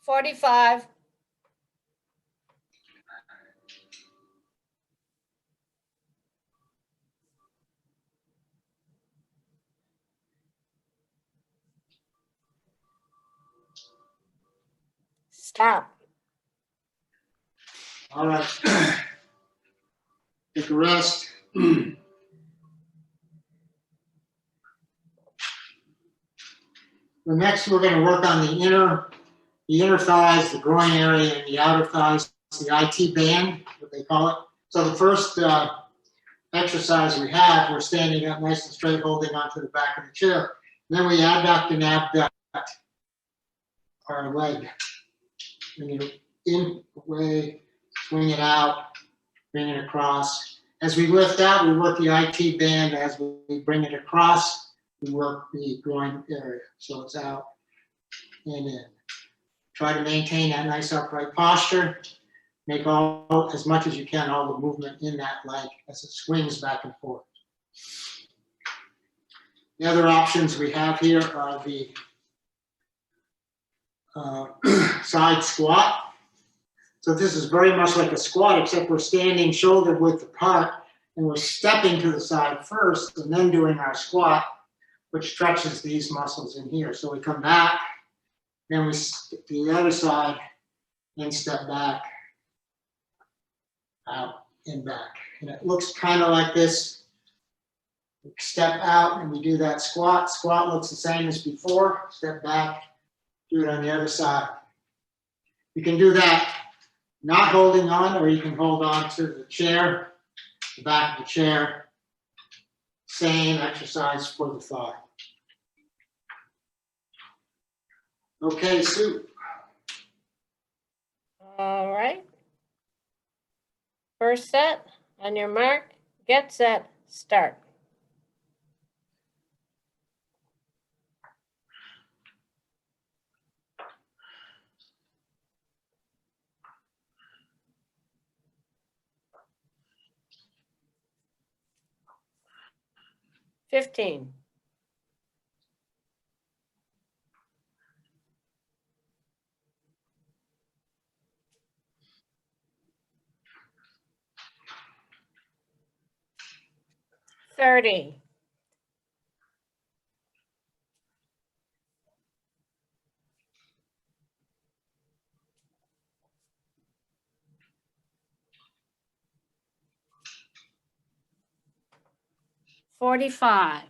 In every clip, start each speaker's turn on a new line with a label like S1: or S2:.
S1: 45. Stop.
S2: All right. Take a rest. Next, we're going to work on the inner thighs, the groin area, and the outer thighs, the IT band, what they call it. So the first exercise we have, we're standing up nice and straight, holding onto the back of the chair. And then we abduct and abduct our leg. Bring it in, away, swing it out, bring it across. As we lift out, we work the IT band. As we bring it across, we work the groin area. So it's out and in. Try to maintain that nice upright posture. Make all, as much as you can, all the movement in that leg as it swings back and forth. The other options we have here are the side squat. So this is very much like a squat, except we're standing shoulder width apart and we're stepping to the side first and then doing our squat, which stretches these muscles in here. So we come back, then we step to the other side and step back, out and back. And it looks kind of like this. We step out and we do that squat. Squat looks the same as before. Step back, do it on the other side. You can do that not holding on, or you can hold on to the chair, the back of the chair. Same exercise for the thigh. Okay, Sue.
S1: All right. First set, on your mark, get set, start. $15. $30. $45.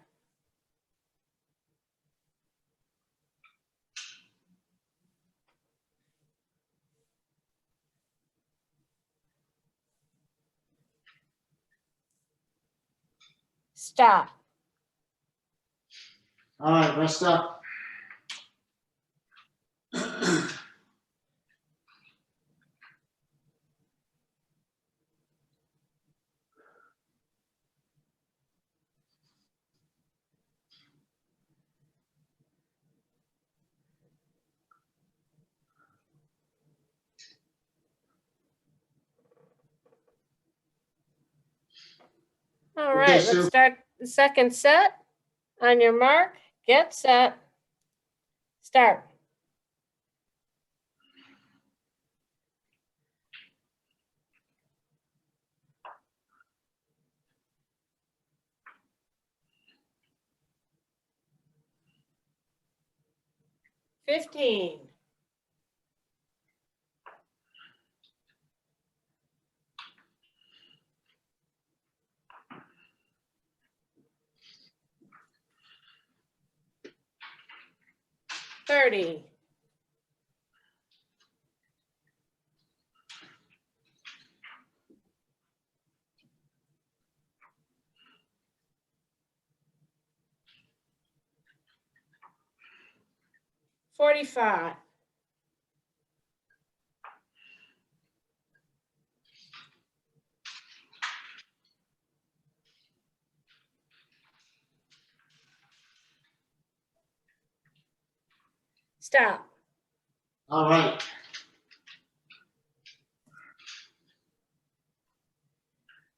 S1: Stop.
S2: All right, rest up.
S1: All right,
S2: Sue.
S1: let's start the second set. On your mark, get set, start. $15. $30. $45. Stop.
S2: All right.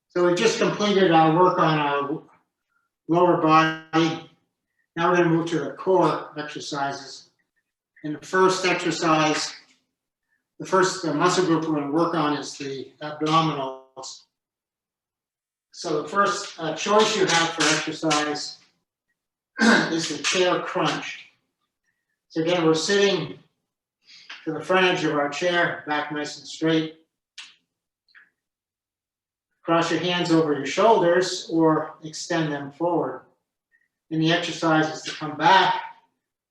S2: So we just completed our work on our lower body. Now we're going to move to the core exercises. And the first exercise the first muscle group we're going to work on is the abdominals. So the first choice you have for exercise is the chair crunch. So again, we're sitting to the front edge of our chair, back nice and straight. Cross your hands over your shoulders or extend them forward. And the exercise is to come back,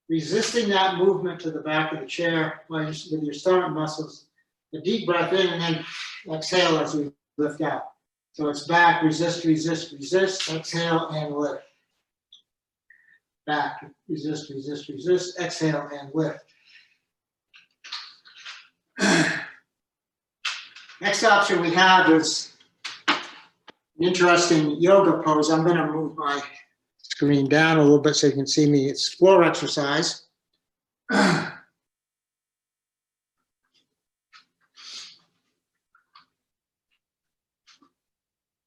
S2: resisting that movement to the back of the chair with your stomach muscles. A deep breath in and then exhale as we lift out. So it's back, resist, resist, resist, exhale and lift. Back, resist, resist, resist, exhale and lift. Next option we have is an interesting yoga pose. I'm going to move my screen down a little bit so you can see me. It's floor exercise.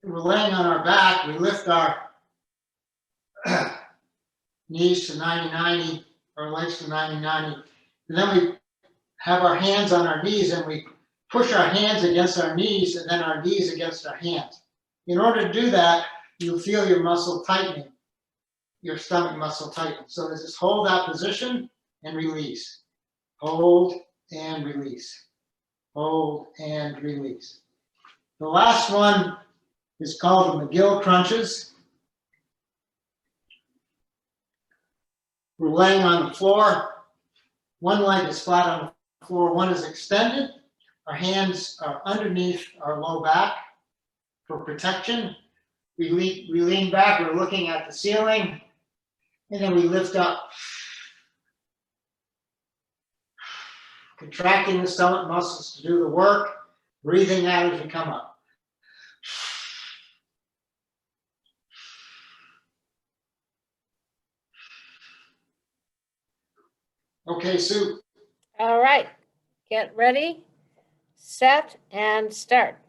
S2: We're laying on our back. We lift our knees to 90-90, our legs to 90-90. And then we have our hands on our knees and we push our hands against our knees and then our knees against our hands. In order to do that, you'll feel your muscle tightening, your stomach muscle tighten. So just hold that position and release. Hold and release. Hold and release. The last one is called the McGill crunches. We're laying on the floor. One leg is flat on the floor, one is extended. Our hands are underneath our low back for protection. We lean back, we're looking at the ceiling, and then we lift up. Contracting the stomach muscles to do the work, breathing out as we come up. Okay, Sue.
S1: All right, get ready, set, and start.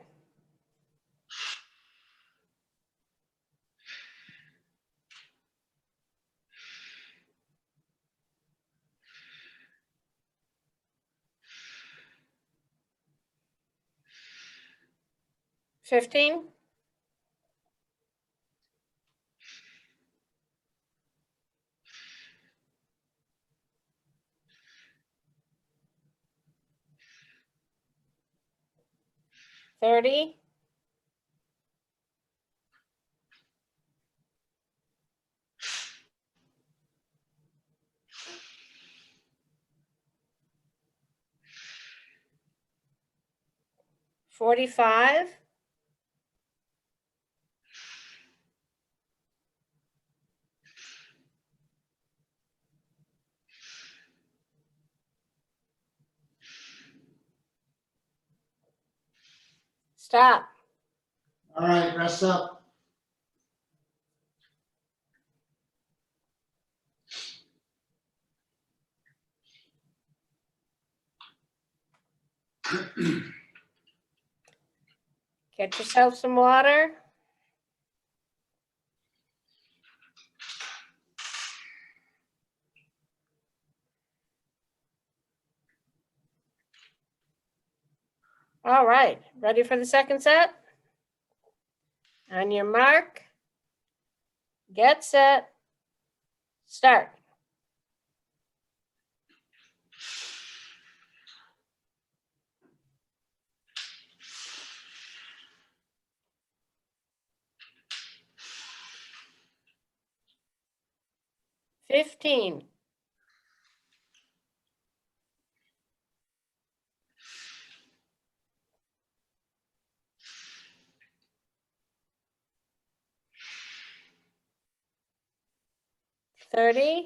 S1: $15. $30. $45. Stop.
S2: All right, rest up.
S1: Get yourself some water. All right, ready for the second set? On your mark, get set, start. $15. $30.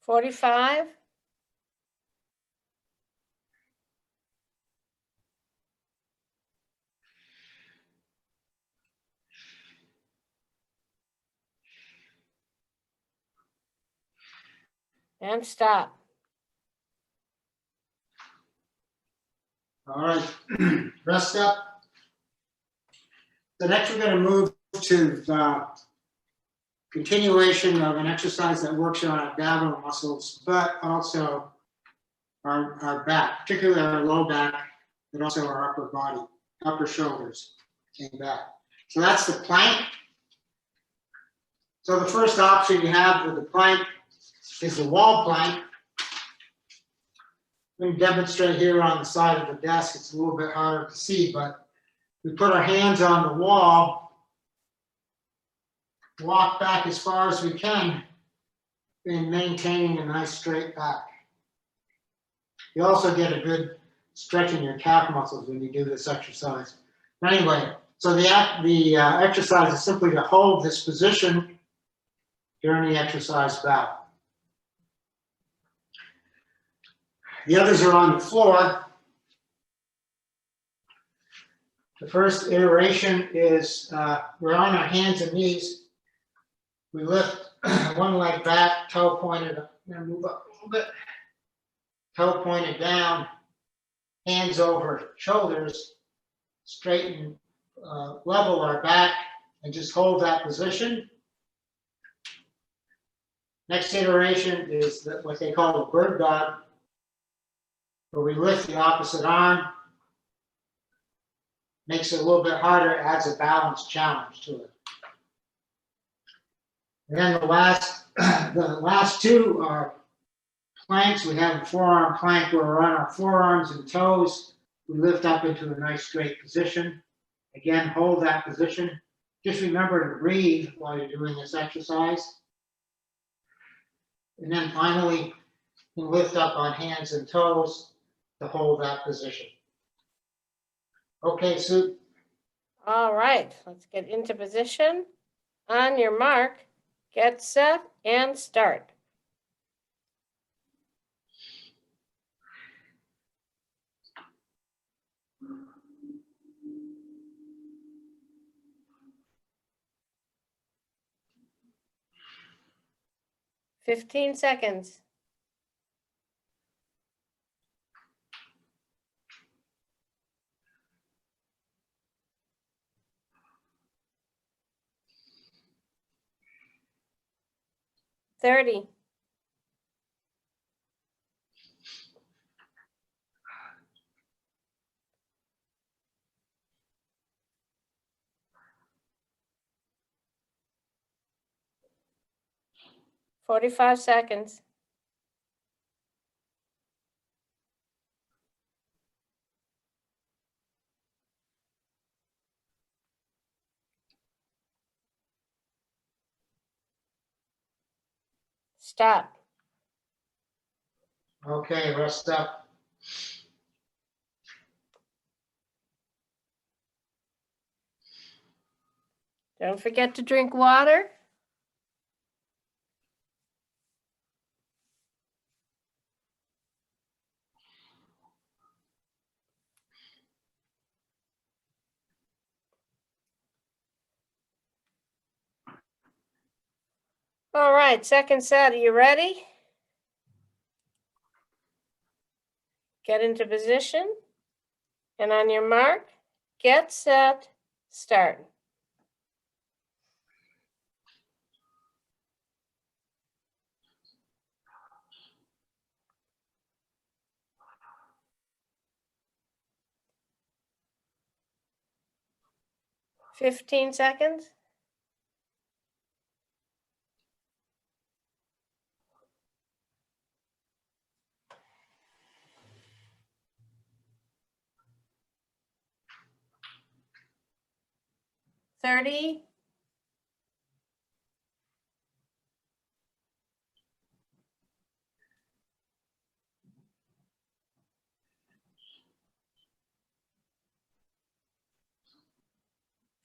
S1: $45. And stop.
S2: All right, rest up. So next we're going to move to continuation of an exercise that works on our abdominal muscles, but also our back, particularly our low back, and also our upper body, upper shoulders and back. So that's the plank. So the first option you have with the plank is the wall plank. I'm going to demonstrate here on the side of the desk. It's a little bit harder to see, but we put our hands on the wall, walk back as far as we can, and maintaining a nice straight back. You also get a good stretch in your calf muscles when you do this exercise. But anyway, so the exercise is simply to hold this position during the exercise bout. The others are on the floor. The first iteration is we're on our hands and knees. We lift one leg back, toe pointed up. I'm going to move up a little bit. Toe pointed down, hands over shoulders, straighten, level our back, and just hold that position. Next iteration is what they call the bird dog, where we lift the opposite arm. Makes it a little bit harder, adds a balance challenge to it. And then the last two are planks. We have a forearm plank where we're on our forearms and toes. We lift up into a nice straight position. Again, hold that position. Just remember to breathe while you're doing this exercise. And then finally, you lift up on hands and toes to hold that position. Okay, Sue.
S1: All right, let's get into position. On your mark, get set, and start. "15 seconds. "30. 45 seconds. Stop.
S2: Okay, rest up.
S1: Don't forget to drink water. All right, second set. Are you ready? Get into position. And on your mark, get set, start. "15 seconds. "30.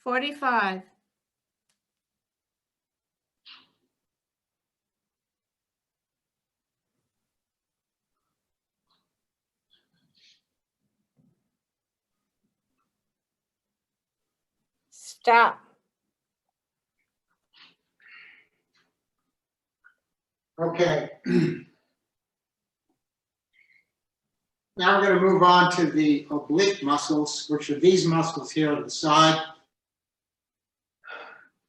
S1: 45. 'Stop.
S2: Okay. Now we're going to move on to the oblique muscles, which are these muscles here on the side.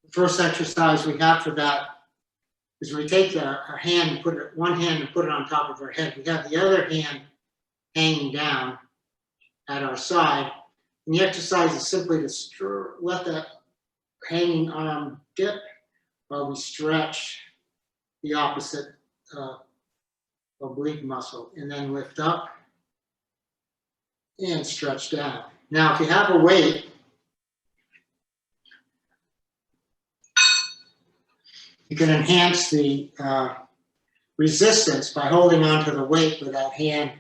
S2: The first exercise we have for that is we take our hand and put it, one hand and put it on top of our head. We have the other hand hanging down at our side. And the exercise is simply to let that hanging arm dip while we stretch the opposite oblique muscle, and then lift up and stretch down. Now, if you have a weight, you can enhance the resistance by holding onto the weight with that hand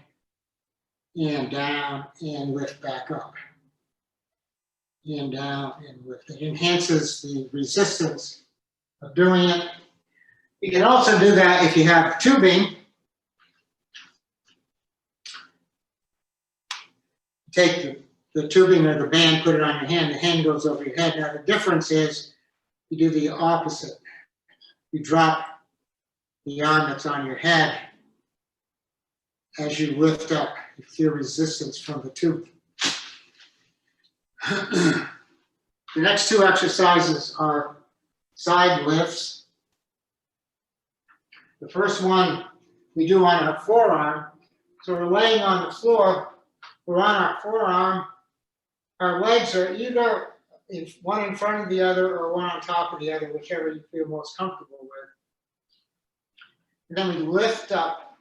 S2: and down and lift back up. And down and lift. It enhances the resistance of doing it. You can also do that if you have tubing. Take the tubing or the band, put it on your hand, the hand goes over your head. Now the difference is you do the opposite. You drop the arm that's on your head as you lift up. You feel resistance from the tube. The next two exercises are side lifts. The first one we do on our forearm. So we're laying on the floor, we're on our forearm. Our legs are either one in front of the other or one on top of the other, whichever you feel most comfortable with. And then we lift up.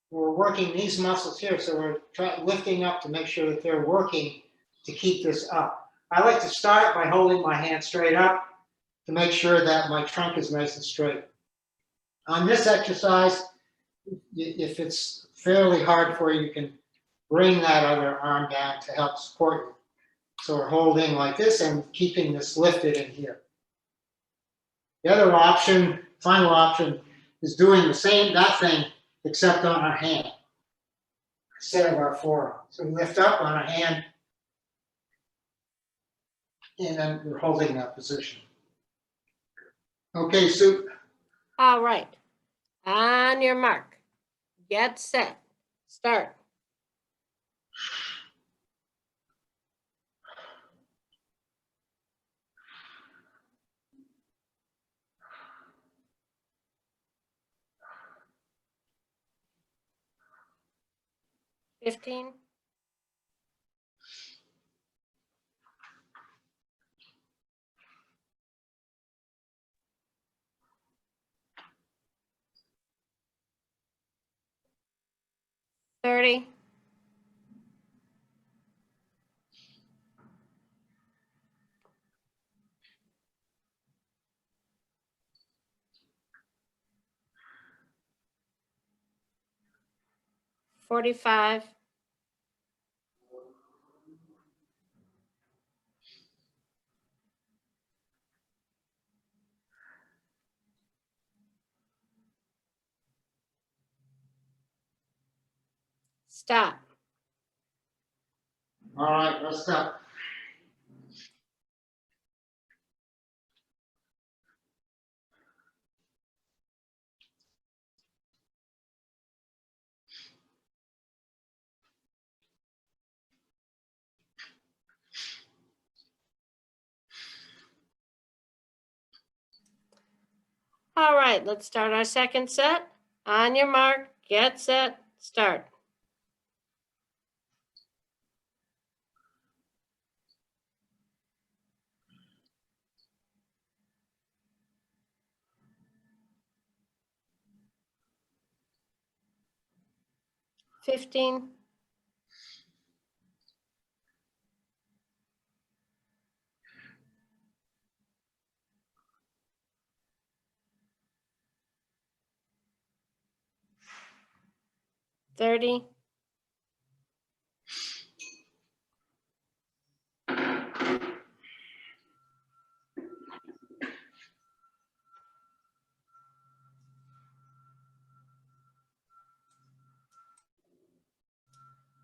S2: We're working these muscles here, so we're lifting up to make sure that they're working to keep this up. I like to start by holding my hand straight up to make sure that my trunk is nice and straight. On this exercise, if it's fairly hard for you, you can bring that other arm down to help support you. So we're holding like this and keeping this lifted in here. The other option, final option, is doing the same, that thing, except on our hand instead of our forearm. So we lift up on our hand, and then we're holding that position. Okay, Sue.
S1: All right. On your mark, get set, start. $15. 30. 45. 'Stop.
S2: All right, let's stop.
S1: All right, let's start our second set. On your mark, get set, start. $15. 30.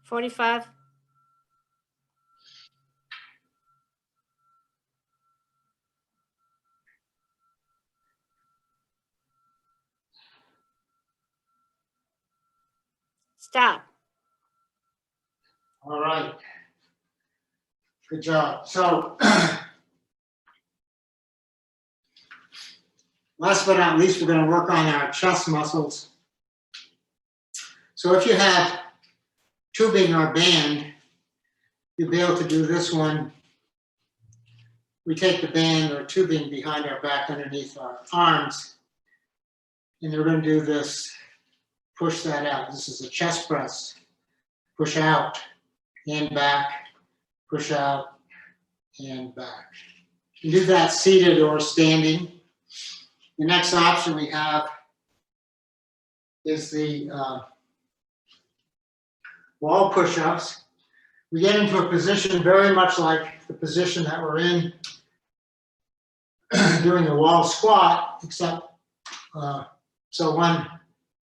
S1: 45. 'Stop.
S2: All right. Good job. So, last but not least, we're going to work on our chest muscles. So if you have tubing or band, you'll be able to do this one. We take the band or tubing behind our back underneath our arms, and we're going to do this, push that out. This is a chest press. Push out, and back, push out, and back. You do that seated or standing. The next option we have is the wall push-ups. We get into a position very much like the position that we're in doing the wall squat, except so one,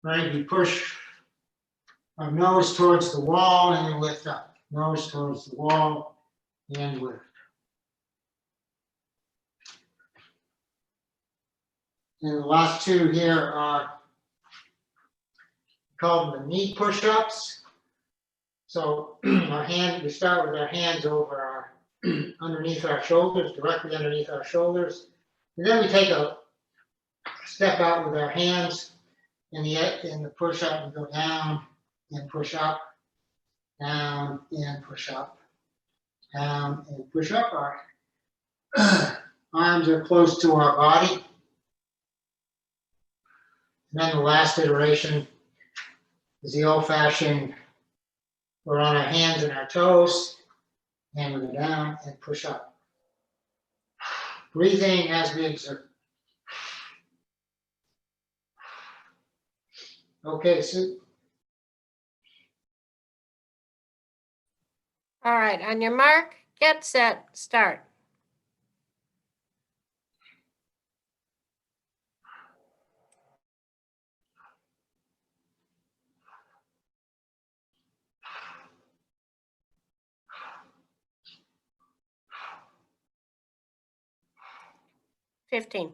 S2: right, you push our nose towards the wall and you lift up. Nose towards the wall and lift. And the last two here are called the knee push-ups. So we start with our hands over our underneath our shoulders, directly underneath our shoulders. And then we take a step out with our hands, and the push-up, we go down and push up, down and push up, down and push up. Our arms are close to our body. And then the last iteration is the old-fashioned, we're on our hands and our toes, and we go down and push up. Breathing as we exert. Okay, Sue.
S1: All right, on your mark, get set, start. $15.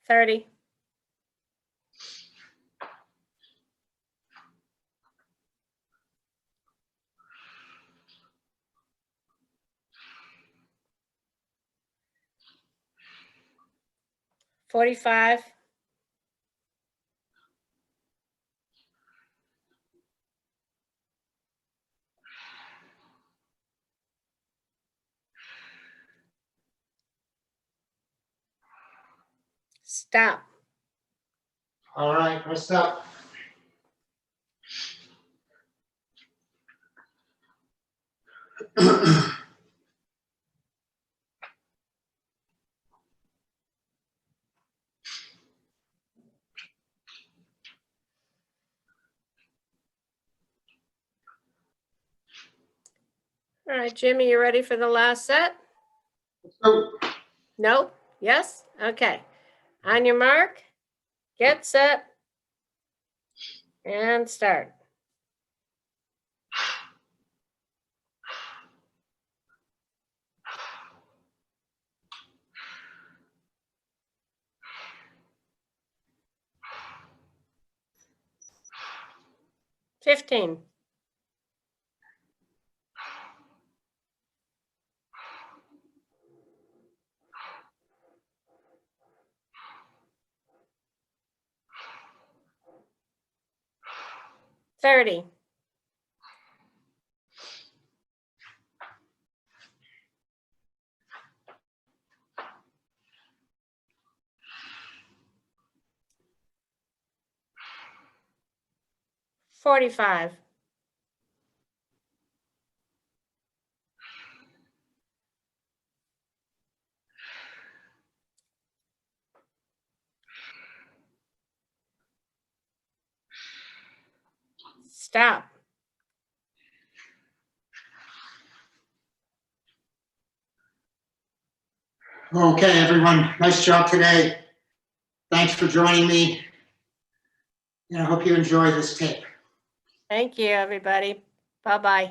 S1: $30. $45. Stop.
S2: All right, rest up.
S1: All right, Jimmy, you ready for the last set?
S2: Oh,
S1: No? Yes? Okay. On your mark, get set, and start. $15. $30. $45. Stop.
S2: okay, everyone. Nice job today. Thanks for joining me. And I hope you enjoy this tape.
S1: Thank you, everybody. Bye-bye.